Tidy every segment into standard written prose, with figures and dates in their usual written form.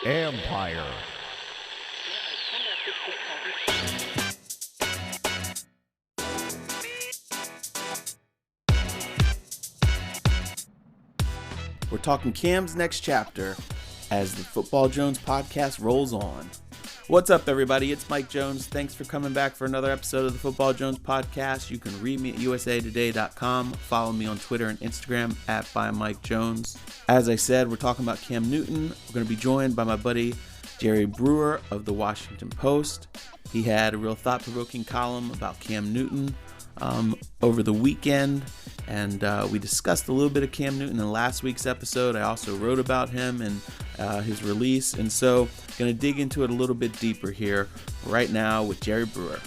Empire. We're talking Cam's next chapter as the Football Jones podcast rolls on. What's up, everybody? It's Mike Jones. Thanks for coming back for another episode of the Football Jones podcast. You can read me at usatoday.com. Follow me on Twitter and Instagram at @ByMikeJones. As I said, we're talking about Cam Newton. We're going to be joined by my buddy Jerry Brewer of the Washington Post. He had a real thought-provoking column about Cam Newton over the weekend, and we discussed a little bit of Cam Newton in last week's episode. I also wrote about him and his release, and so going to dig into it a little bit deeper here right now with Jerry Brewer.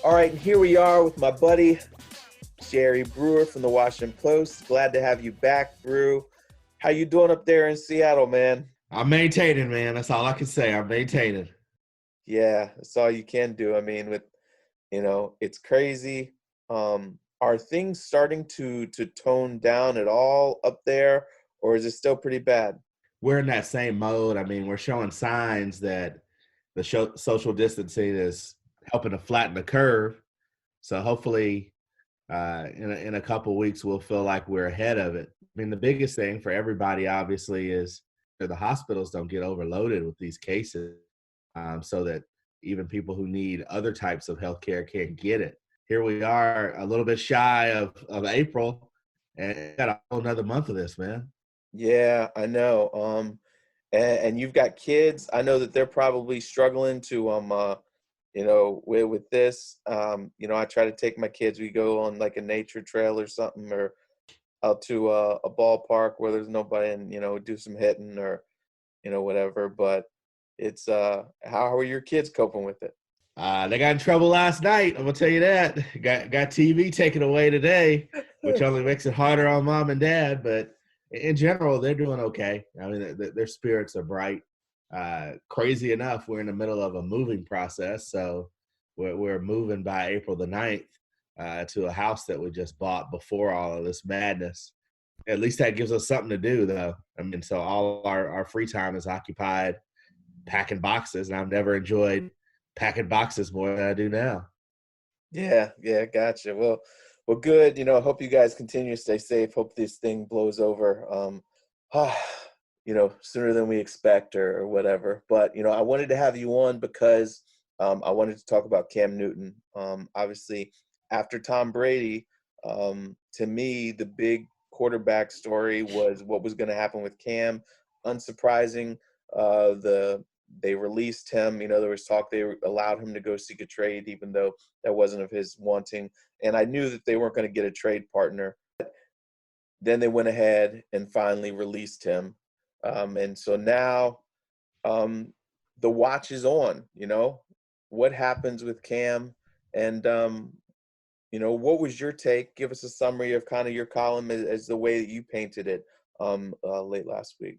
All right, and here we are with my buddy Jerry Brewer from the Washington Post. Glad to have you back, Brew. How you doing up there in Seattle, man? I'm maintaining, man. That's all I can say. I'm maintaining. Yeah, that's all you can do. I mean, it's crazy. Are things starting to tone down at all up there, or is it still pretty bad? We're in that same mode. I mean, we're showing signs that the social distancing is helping to flatten the curve. So hopefully in a couple weeks, we'll feel like we're ahead of it. I mean, the biggest thing for everybody, obviously, is that the hospitals don't get overloaded with these cases. So that even people who need other types of healthcare can't get it. Here we are, a little bit shy of April, and got a whole another month of this, man. Yeah, I know. And you've got kids. I know that they're probably struggling to, with this. I try to take my kids. We go on like a nature trail or something, or out to a ballpark where there's nobody, and do some hitting or, whatever. But it's how are your kids coping with it? They got in trouble last night. I'm gonna tell you that. Got TV taken away today, which only makes it harder on mom and dad. But in general, they're doing okay. I mean, their spirits are bright. Crazy enough, we're in the middle of a moving process, so we're moving by April the 9th to a house that we just bought before all of this madness. At least that gives us something to do, though. I mean, so all our free time is occupied packing boxes, and I've never enjoyed packing boxes more than I do now. Yeah, gotcha. Well, good. I hope you guys continue to stay safe. Hope this thing blows over, sooner than we expect or whatever. But, I wanted to have you on because I wanted to talk about Cam Newton. Obviously, after Tom Brady, to me, the big quarterback story was what was going to happen with Cam. Unsurprising. They released him. There was talk they allowed him to go seek a trade, even though that wasn't of his wanting. And I knew that they weren't going to get a trade partner. Then they went ahead and finally released him. And so now the watch is on, what happens with Cam. And, what was your take? Give us a summary of kind of your column as the way that you painted it late last week.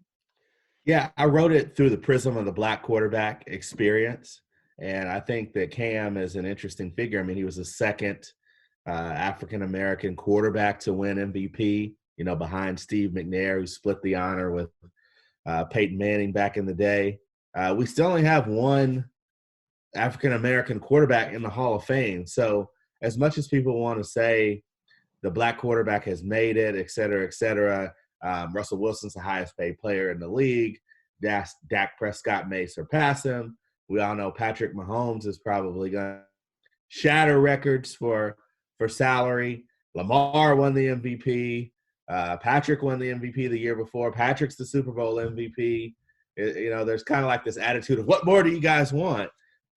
Yeah, I wrote it through the prism of the black quarterback experience. And I think that Cam is an interesting figure. I mean, he was the second African-American quarterback to win MVP, behind Steve McNair, who split the honor with Peyton Manning back in the day. We still only have one African-American quarterback in the Hall of Fame. So as much as people want to say the black quarterback has made it, et cetera, Russell Wilson's the highest paid player in the league. Dak Prescott may surpass him. We all know Patrick Mahomes is probably going to shatter records for salary. Lamar won the MVP. Patrick won the MVP the year before. Patrick's the Super Bowl MVP. There's kind of like this attitude of, what more do you guys want?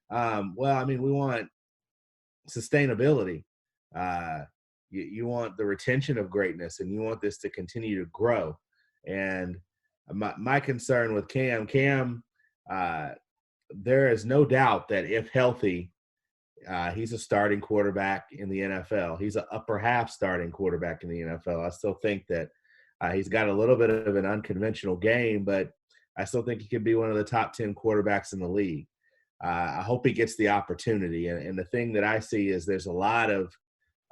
Well, I mean, we want sustainability. You want the retention of greatness, and you want this to continue to grow. And my concern with Cam, there is no doubt that if healthy, he's a starting quarterback in the NFL. He's an upper half starting quarterback in the NFL. I still think that he's got a little bit of an unconventional game, but I still think he could be one of the top 10 quarterbacks in the league. I hope he gets the opportunity. And the thing that I see is there's a lot of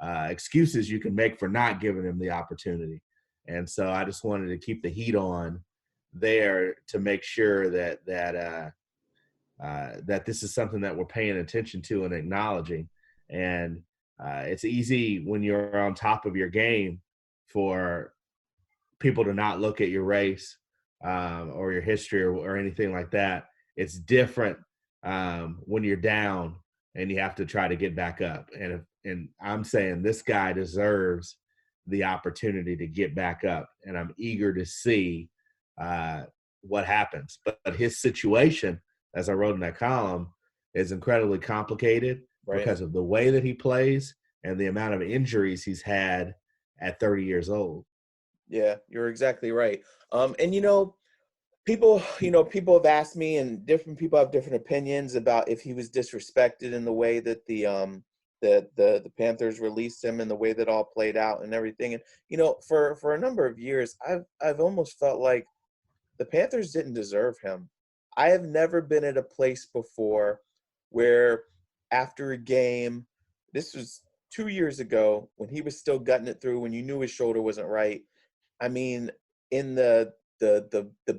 excuses you can make for not giving him the opportunity. And so I just wanted to keep the heat on there to make sure that this is something that we're paying attention to and acknowledging. And it's easy when you're on top of your game for people to not look at your race or your history or anything like that. It's different when you're down and you have to try to get back up. And I'm saying this guy deserves the opportunity to get back up, and I'm eager to see what happens. But his situation, as I wrote in that column, is incredibly complicated Right. because of the way that he plays and the amount of injuries he's had at 30 years old. Yeah, you're exactly right. And people have asked me, and different people have different opinions about if he was disrespected in the way that the Panthers released him and the way that all played out and everything. And for a number of years, I've almost felt like the Panthers didn't deserve him. I have never been at a place before where after a game, this was 2 years ago when he was still gutting it through, when you knew his shoulder wasn't right. I mean, in the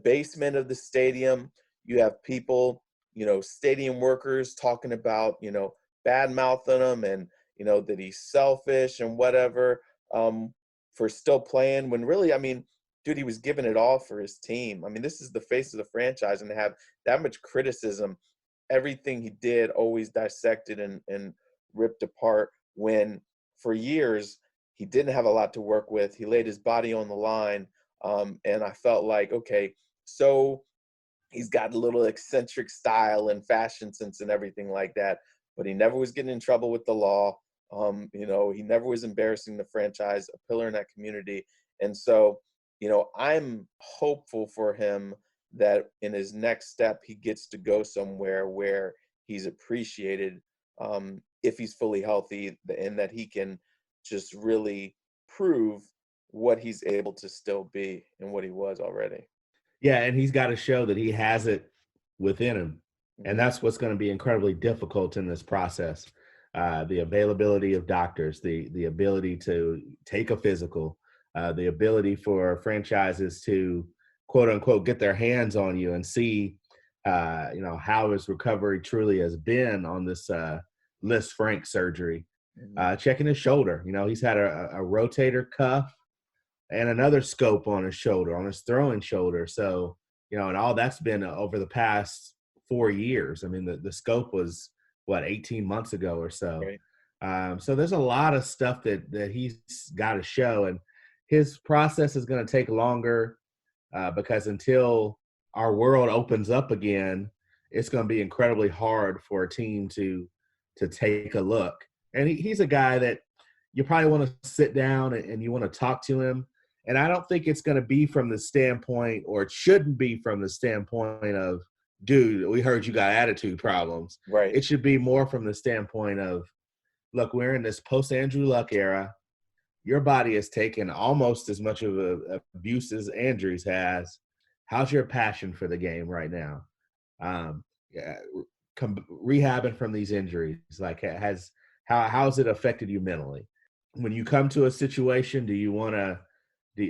basement of the stadium, you have people, stadium workers talking about, bad mouthing him and, that he's selfish and whatever, for still playing when really, I mean, dude, he was giving it all for his team. I mean, this is the face of the franchise, and to have that much criticism, everything he did always dissected and ripped apart when for years he didn't have a lot to work with. He laid his body on the line. And I felt like, okay, so he's got a little eccentric style and fashion sense and everything like that, but he never was getting in trouble with the law. He never was embarrassing the franchise, a pillar in that community. And so, I'm hopeful for him that in his next step, he gets to go somewhere where he's appreciated, if he's fully healthy, and that he can just really prove what he's able to still be and what he was already. Yeah, and he's got to show that he has it within him, and Mhm. that's what's going to be incredibly difficult in this process. The availability of doctors, the ability to take a physical, the ability for franchises to quote unquote get their hands on you and see, how his recovery truly has been on this Liz Frank surgery. Mhm. Checking his shoulder, he's had a rotator cuff and another scope on his shoulder, on his throwing shoulder. So, and all that's been over the past 4 years. I mean, the scope was what, 18 months ago or so. Right. So there's a lot of stuff that he's got to show, and his process is going to take longer because until our world opens up again, it's going to be incredibly hard for a team to take a look. And he's a guy that you probably want to sit down and you want to talk to him. And I don't think it's going to be from the standpoint, or it shouldn't be from the standpoint of, dude, we heard you got attitude problems. Right. It should be more from the standpoint of, look, we're in this post Andrew Luck era. Your body has taken almost as much of a abuse as Andrews has. How's your passion for the game right now? Yeah, rehabbing from these injuries, like how's it affected you mentally? When you come to a situation,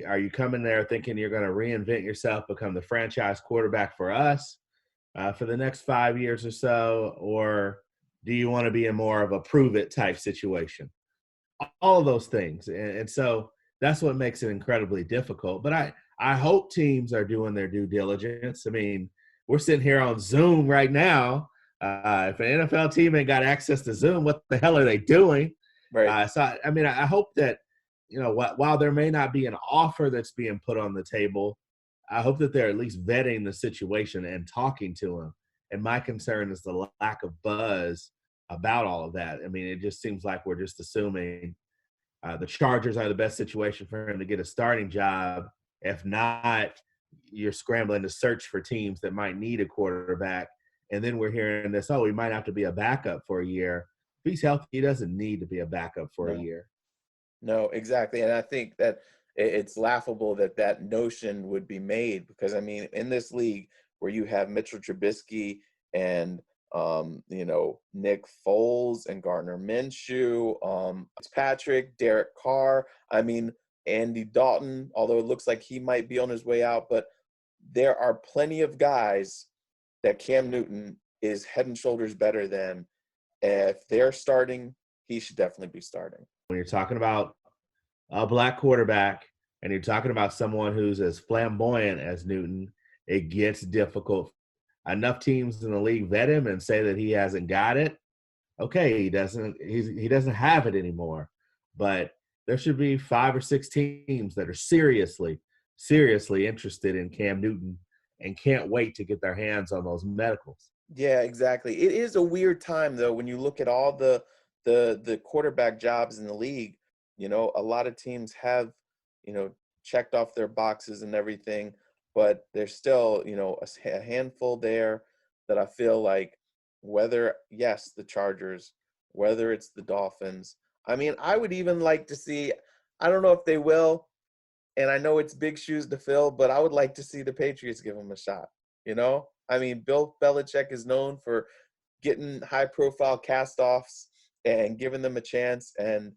are you coming there thinking you're going to reinvent yourself, become the franchise quarterback for us for the next 5 years or so, or do you want to be in more of a prove it type situation? All of those things, and so that's what makes it incredibly difficult. But I hope teams are doing their due diligence. I mean, we're sitting here on Zoom right now. If an NFL team ain't got access to Zoom, what the hell are they doing? Right. I mean, I hope that, while there may not be an offer that's being put on the table, I hope that they're at least vetting the situation and talking to him. And my concern is the lack of buzz about all of that. I mean, it just seems like we're just assuming the Chargers are the best situation for him to get a starting job. If not, you're scrambling to search for teams that might need a quarterback. And then we're hearing this, oh, he might have to be a backup for a year. If he's healthy, he doesn't need to be a backup for a No. year. No, exactly. And I think that it's laughable that that notion would be made because, I mean, in this league where you have Mitchell Trubisky and Nick Foles and Gardner Minshew, Patrick, Derek Carr. I mean, Andy Dalton, although it looks like he might be on his way out, but there are plenty of guys that Cam Newton is head and shoulders better than. If they're starting, he should definitely be starting. When you're talking about a black quarterback and you're talking about someone who's as flamboyant as Newton, it gets difficult. Enough teams in the league vet him and say that he hasn't got it. Okay, he doesn't have it anymore. But there should be 5 or 6 teams that are seriously interested in Cam Newton and can't wait to get their hands on those medicals. Yeah, exactly. It is a weird time though when you look at all the quarterback jobs in the league. A lot of teams have, checked off their boxes and everything, but there's still, a handful there that I feel like yes, the Chargers, whether it's the Dolphins. I mean, I would even like to see, I don't know if they will, and I know it's big shoes to fill, but I would like to see the Patriots give them a shot. I mean, Bill Belichick is known for getting high-profile cast-offs and giving them a chance. And,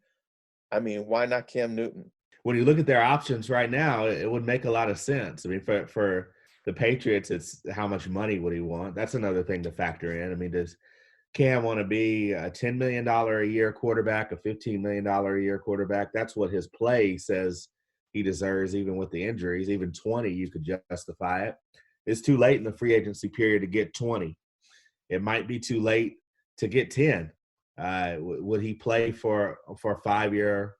I mean, why not Cam Newton? When you look at their options right now, it would make a lot of sense. I mean, for the Patriots, it's how much money would he want? That's another thing to factor in. I mean, does Cam want to be a $10 million a year quarterback, a $15 million a year quarterback? That's what his play says he deserves, even with the injuries. Even 20, you could justify it. It's too late in the free agency period to get 20. It might be too late to get 10. Would he play for a 5-year,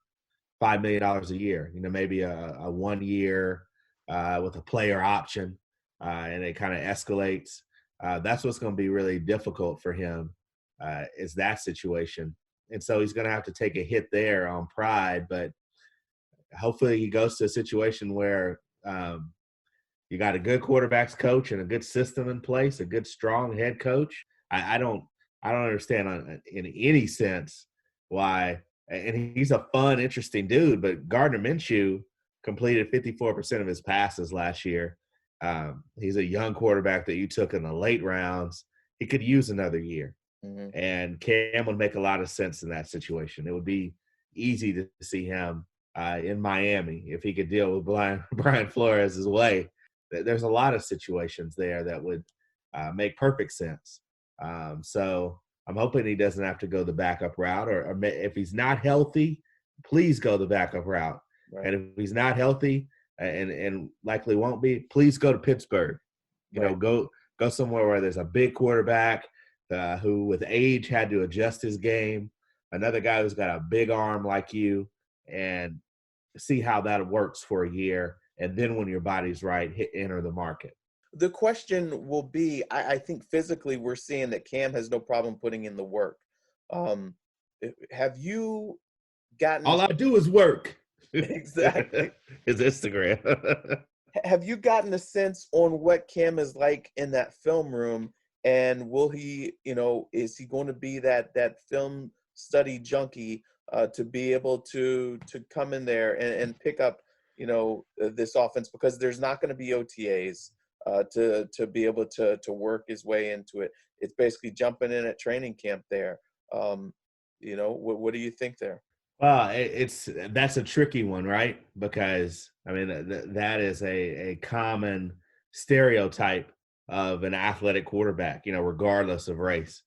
$5 million a year? Maybe a 1 year with a player option, and it kind of escalates. That's what's going to be really difficult for him, is that situation. And so he's going to have to take a hit there on pride, but hopefully he goes to a situation where you got a good quarterbacks coach and a good system in place, a good, strong head coach. I don't understand in any sense why. And he's a fun, interesting dude, but Gardner Minshew completed 54% of his passes last year. He's a young quarterback that you took in the late rounds. He could use another year. Mm-hmm. And Cam would make a lot of sense in that situation. It would be easy to see him in Miami if he could deal with Brian Flores' way. There's a lot of situations there that would make perfect sense. So I'm hoping he doesn't have to go the backup route, or if he's not healthy, please go the backup route. Right. And if he's not healthy, and likely won't be, please go to Pittsburgh. Go somewhere where there's a big quarterback who with age had to adjust his game, another guy who's got a big arm like you, and see how that works for a year. And then when your body's right, enter the market. The question will be, I think physically we're seeing that Cam has no problem putting in the work. Have you gotten – all I do is work. Exactly. His Instagram. Have you gotten a sense on what Cam is like in that film room? And will he, is he going to be that film study junkie to be able to come in there and pick up, this offense? Because there's not going to be OTAs to be able to work his way into it. It's basically jumping in at training camp there. What do you think there? Well, that's a tricky one, right? Because I mean that is a common stereotype of an athletic quarterback, regardless of race.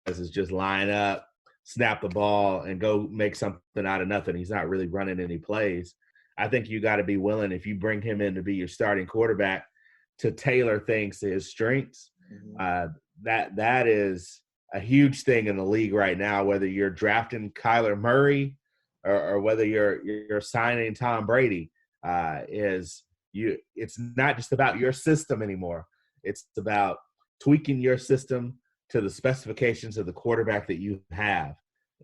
Is just line up, snap the ball, and go make something out of nothing. He's not really running any plays. I think you got to be willing, if you bring him in to be your starting quarterback, to tailor things to his strengths. Mm-hmm. That is a huge thing in the league right now, whether you're drafting Kyler Murray or whether you're signing Tom Brady. It's not just about your system anymore. It's about tweaking your system to the specifications of the quarterback that you have.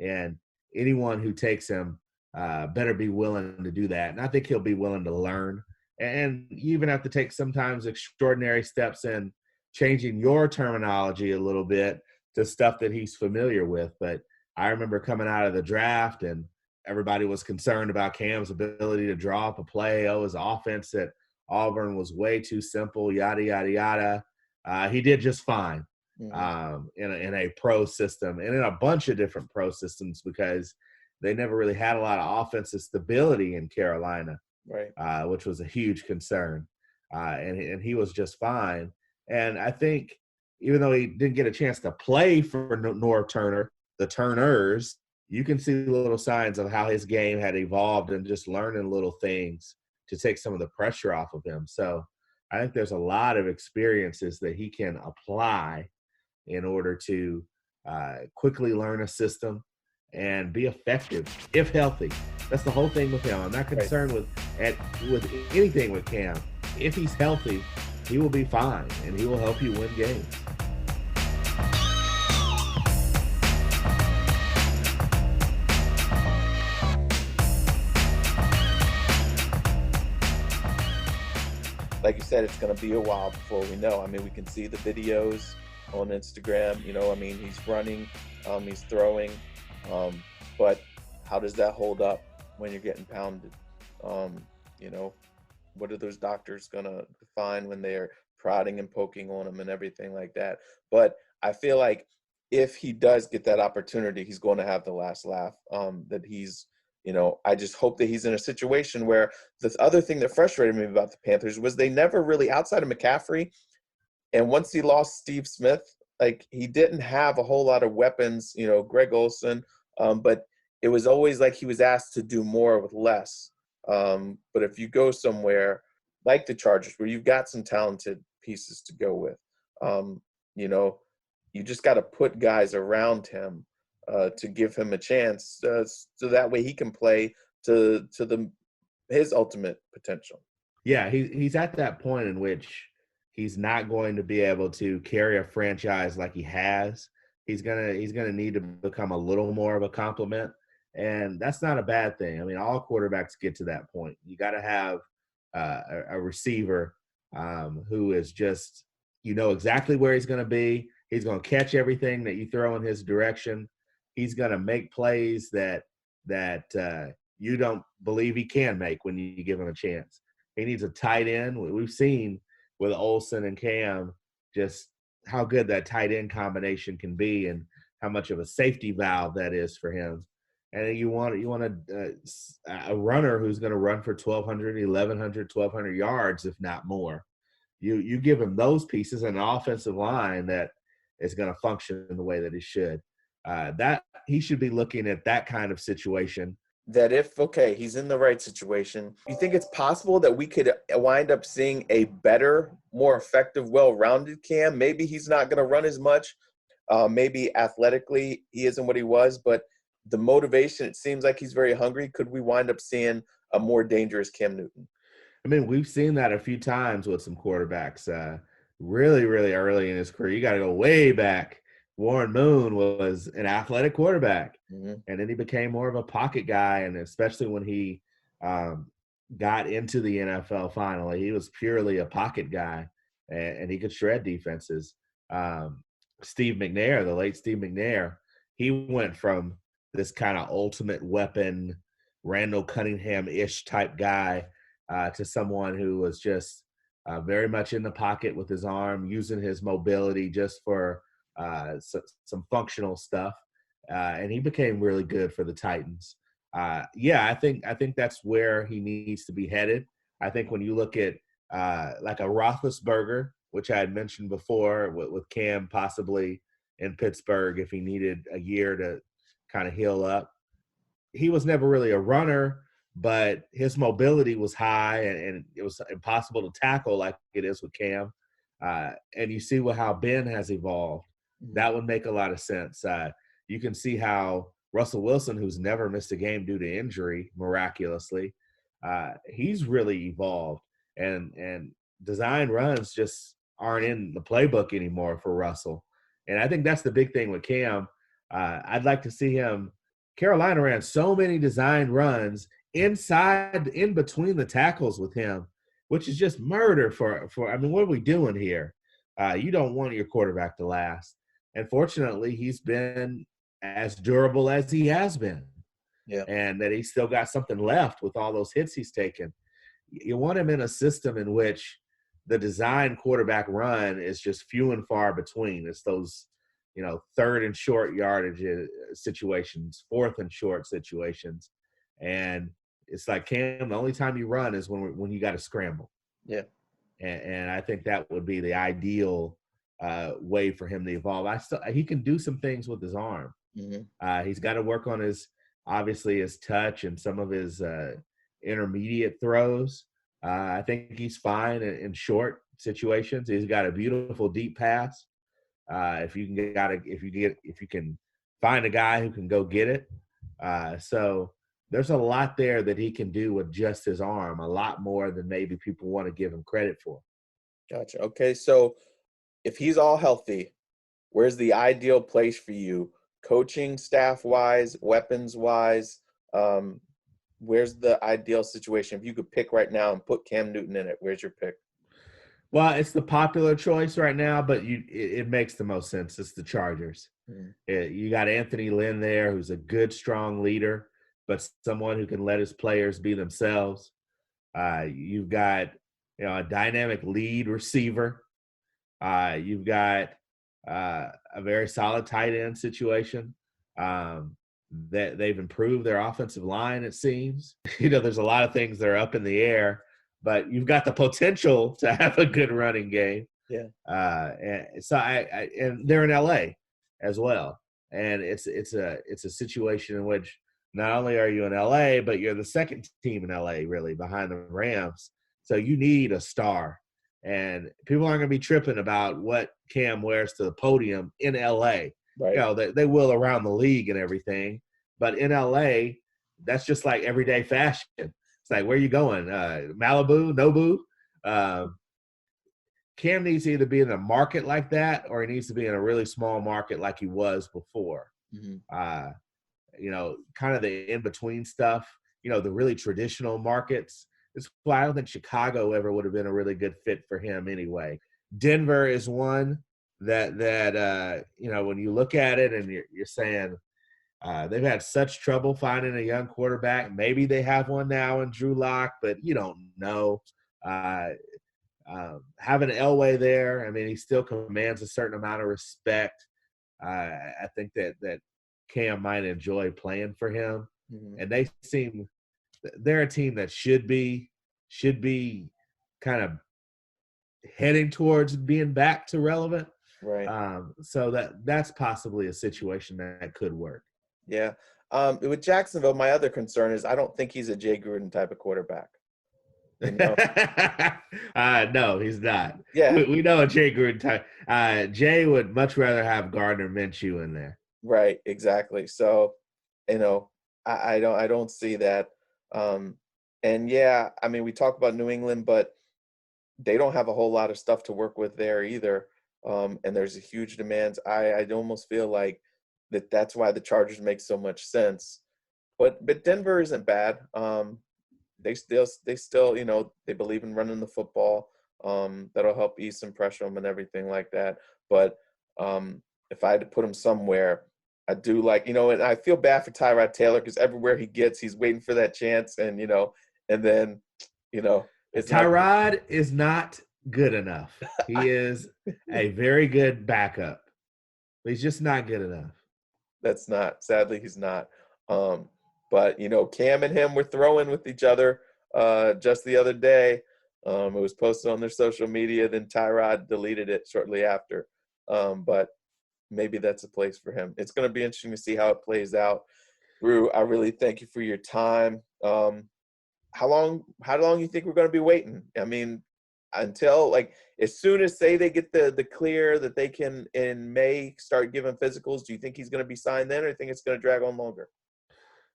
And anyone who takes him better be willing to do that. And I think he'll be willing to learn. And you even have to take sometimes extraordinary steps in changing your terminology a little bit to stuff that he's familiar with. But I remember coming out of the draft and everybody was concerned about Cam's ability to draw up a play. His offense at Auburn was way too simple, yada, yada, yada. He did just fine. Hmm. in a pro system and in a bunch of different pro systems because they never really had a lot of offensive stability in Carolina, Right. which was a huge concern. And he was just fine. And I think even though he didn't get a chance to play for North Turner, the Turners, you can see little signs of how his game had evolved and just learning little things to take some of the pressure off of him. So I think there's a lot of experiences that he can apply in order to quickly learn a system and be effective if healthy. That's the whole thing with him. I'm not Right. concerned with anything with Cam. If he's healthy, he will be fine and he will help you win games. Like you said, it's going to be a while before we know. I mean, we can see the videos on Instagram. I mean, he's running, he's throwing, but how does that hold up when you're getting pounded? You know, what are those doctors going to find when they're prodding and poking on him and everything like that? But I feel like if he does get that opportunity, he's going to have the last laugh. That he's, I just hope that he's in a situation where the other thing that frustrated me about the Panthers was they never really, outside of McCaffrey, and once he lost Steve Smith, like he didn't have a whole lot of weapons, Greg Olson, but it was always like he was asked to do more with less. But if you go somewhere like the Chargers, where you've got some talented pieces to go with, you know, you just got to put guys around him to give him a chance, so that way he can play to his ultimate potential. Yeah, he's at that point in which he's not going to be able to carry a franchise like he has. He's gonna need to become a little more of a complement, and that's not a bad thing. I mean, all quarterbacks get to that point. You got to have a receiver who is just exactly where he's going to be. He's going to catch everything that you throw in his direction. He's going to make plays that you don't believe he can make when you give him a chance. He needs a tight end. We've seen with Olsen and Cam just how good that tight end combination can be and how much of a safety valve that is for him. And you want a runner who's going to run for 1,200, 1,100, 1,200 yards, if not more. You give him those pieces and an offensive line that is going to function in the way that it should. That he should be looking at that kind of situation. That if, okay, he's in the right situation, you think it's possible that we could wind up seeing a better, more effective, well-rounded Cam? Maybe he's not going to run as much. Maybe athletically he isn't what he was, but the motivation, it seems like he's very hungry. Could we wind up seeing a more dangerous Cam Newton? I mean, we've seen that a few times with some quarterbacks really, really early in his career. You got to go way back. Warren Moon was an athletic quarterback, and then he became more of a pocket guy, and especially when he got into the NFL finally, he was purely a pocket guy, and he could shred defenses. Steve McNair, the late Steve McNair, he went from this kind of ultimate weapon, Randall Cunningham-ish type guy to someone who was just very much in the pocket with his arm, using his mobility just for some functional stuff, and he became really good for the Titans. Yeah, I think that's where he needs to be headed. I think when you look at like a Roethlisberger, which I had mentioned before, with Cam possibly in Pittsburgh if he needed a year to kind of heal up, he was never really a runner, but his mobility was high and it was impossible to tackle like it is with Cam. And you see how Ben has evolved. That would make a lot of sense. You can see how Russell Wilson, who's never missed a game due to injury, miraculously, he's really evolved. And design runs just aren't in the playbook anymore for Russell. And I think that's the big thing with Cam. I'd like to see him. Carolina ran so many design runs in between the tackles with him, which is just murder for I mean, what are we doing here? You don't want your quarterback to last. And fortunately, he's been as durable as he has been. Yeah. And that he's still got something left with all those hits he's taken. You want him in a system in which the design quarterback run is just few and far between. It's those, third and short yardage situations, fourth and short situations. And it's like, Cam, the only time you run is when you got to scramble. Yeah. And I think that would be the ideal way for him to evolve. He can do some things with his arm. Mm-hmm. He's got to work on his touch and some of his intermediate throws. I think he's fine in short situations. He's got a beautiful deep pass. If you can find a guy who can go get it. So there's a lot there that he can do with just his arm, a lot more than maybe people want to give him credit for. Gotcha. Okay, so if he's all healthy, where's the ideal place for you, coaching staff-wise, weapons-wise? Where's the ideal situation? If you could pick right now and put Cam Newton in it, where's your pick? Well, it's the popular choice right now, but it makes the most sense. It's the Chargers. You got Anthony Lynn there, who's a good, strong leader, but someone who can let his players be themselves. You've got a dynamic lead receiver. You've got a very solid tight end situation. That they've improved their offensive line, it seems. There's a lot of things that are up in the air, but you've got the potential to have a good running game. Yeah. And so and they're in LA as well. And it's a situation in which not only are you in LA, but you're the second team in LA really behind the Rams. So you need a star. And people aren't going to be tripping about what Cam wears to the podium in LA. Right. They will around the league and everything. But in LA, that's just like everyday fashion. It's like, where are you going? Malibu, Nobu? Cam needs to either be in a market like that or he needs to be in a really small market like he was before. Mm-hmm. Kind of the in-between stuff, the really traditional markets. That's why I don't think Chicago ever would have been a really good fit for him anyway. Denver is one that when you look at it and you're saying they've had such trouble finding a young quarterback. Maybe they have one now in Drew Lock, but you don't know. Having Elway there, I mean, he still commands a certain amount of respect. I think that Cam might enjoy playing for him. Mm-hmm. And they're a team that should be kind of heading towards being back to relevant. Right. So that's possibly a situation that could work. Yeah. With Jacksonville, my other concern is I don't think he's a Jay Gruden type of quarterback. No, he's not. Yeah. We know a Jay Gruden type. Jay would much rather have Gardner Minshew in there. Right. Exactly. So, I don't see that. And yeah, I mean, we talk about New England, but they don't have a whole lot of stuff to work with there either. And there's a huge demands. I almost feel like that's why the Chargers make so much sense. But Denver isn't bad. They still they believe in running the football. That'll help ease some pressure on them and everything like that. But if I had to put him somewhere, I do like, and I feel bad for Tyrod Taylor because everywhere he gets, he's waiting for that chance. And, and then, it's Tyrod is not good enough. He is a very good backup. But he's just not good enough. Sadly, he's not. But, Cam and him were throwing with each other just the other day. It was posted on their social media. Then Tyrod deleted it shortly after. But maybe that's a place for him. It's going to be interesting to see how it plays out. Brew, I really thank you for your time. How long you think we're going to be waiting? I mean, until as soon as say they get the clear that they can in May start giving physicals, do you think he's going to be signed then, or do you think it's going to drag on longer?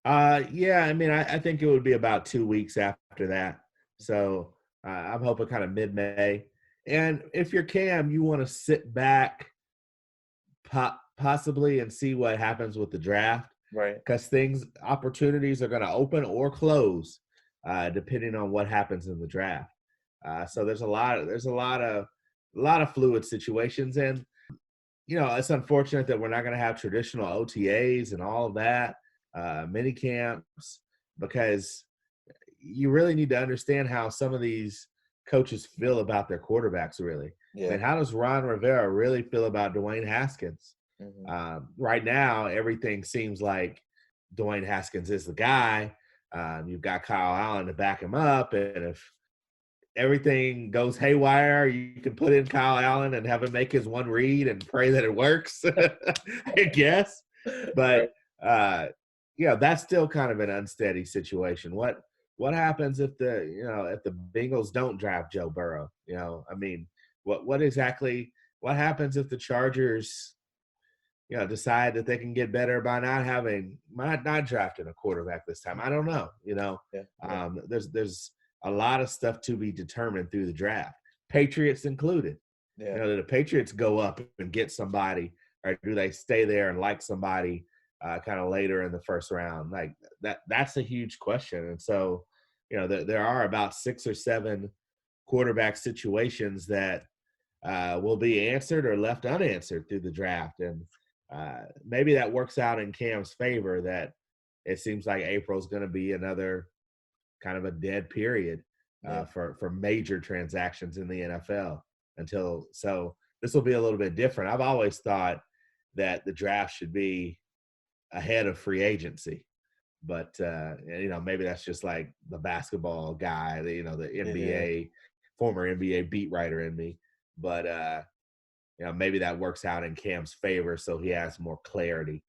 Yeah, I mean, I think it would be about 2 weeks after that. So I'm hoping kind of mid-May. And if you're Cam, you want to sit back possibly and see what happens with the draft. Right. Because opportunities are going to open or close depending on what happens in the draft. So there's a lot of fluid situations. And, it's unfortunate that we're not going to have traditional OTAs and all of that. Mini camps, because you really need to understand how some of these coaches feel about their quarterbacks, really. I Yeah. mean, how does Ron Rivera really feel about Dwayne Haskins? Hmm. Right now, everything seems like Dwayne Haskins is the guy. You've got Kyle Allen to back him up, and if everything goes haywire, you can put in Kyle Allen and have him make his one read and pray that it works, I guess. But that's still kind of an unsteady situation. What happens if the Bengals don't draft Joe Burrow? I mean, what happens if the Chargers decide that they can get better by not drafting a quarterback this time? I don't know. Yeah. Yeah. There's a lot of stuff to be determined through the draft, Patriots included. Yeah. Do the Patriots go up and get somebody, or do they stay there and like somebody kind of later in the first round? Like that's a huge question. And so, there are about 6 or 7 quarterback situations that will be answered or left unanswered through the draft. And maybe that works out in Cam's favor, that it seems like April's going to be another kind of a dead period for major transactions in the NFL so this will be a little bit different. I've always thought that the draft should be ahead of free agency, but maybe that's just like the basketball guy, the NBA, former NBA beat writer in me. But maybe that works out in Cam's favor, so he has more clarity.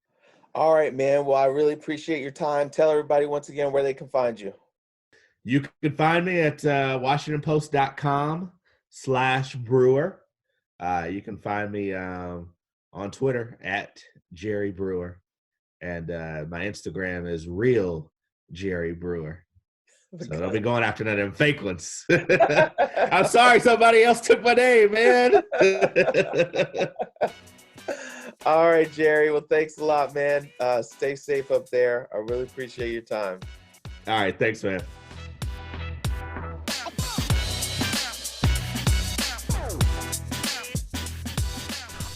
All right, man. Well, I really appreciate your time. Tell everybody once again where they can find you. You can find me at WashingtonPost.com/Brewer. You can find me on Twitter at Jerry Brewer. And my Instagram is real Jerry Brewer. So don't be going after none of them fake ones. I'm sorry somebody else took my name, man. All right, Jerry. Well, thanks a lot, man. Stay safe up there. I really appreciate your time. All right. Thanks, man.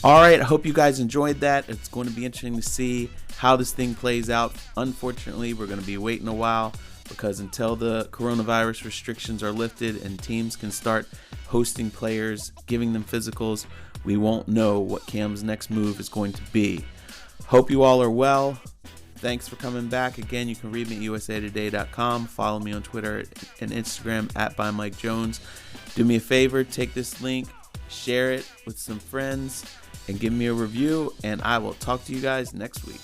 All right, I hope you guys enjoyed that. It's going to be interesting to see how this thing plays out. Unfortunately, we're going to be waiting a while, because until the coronavirus restrictions are lifted and teams can start hosting players, giving them physicals, we won't know what Cam's next move is going to be. Hope you all are well. Thanks for coming back. Again, you can read me at usatoday.com. Follow me on Twitter and Instagram at @ByMikeJones. Do me a favor, take this link, share it with some friends, and give me a review, and I will talk to you guys next week.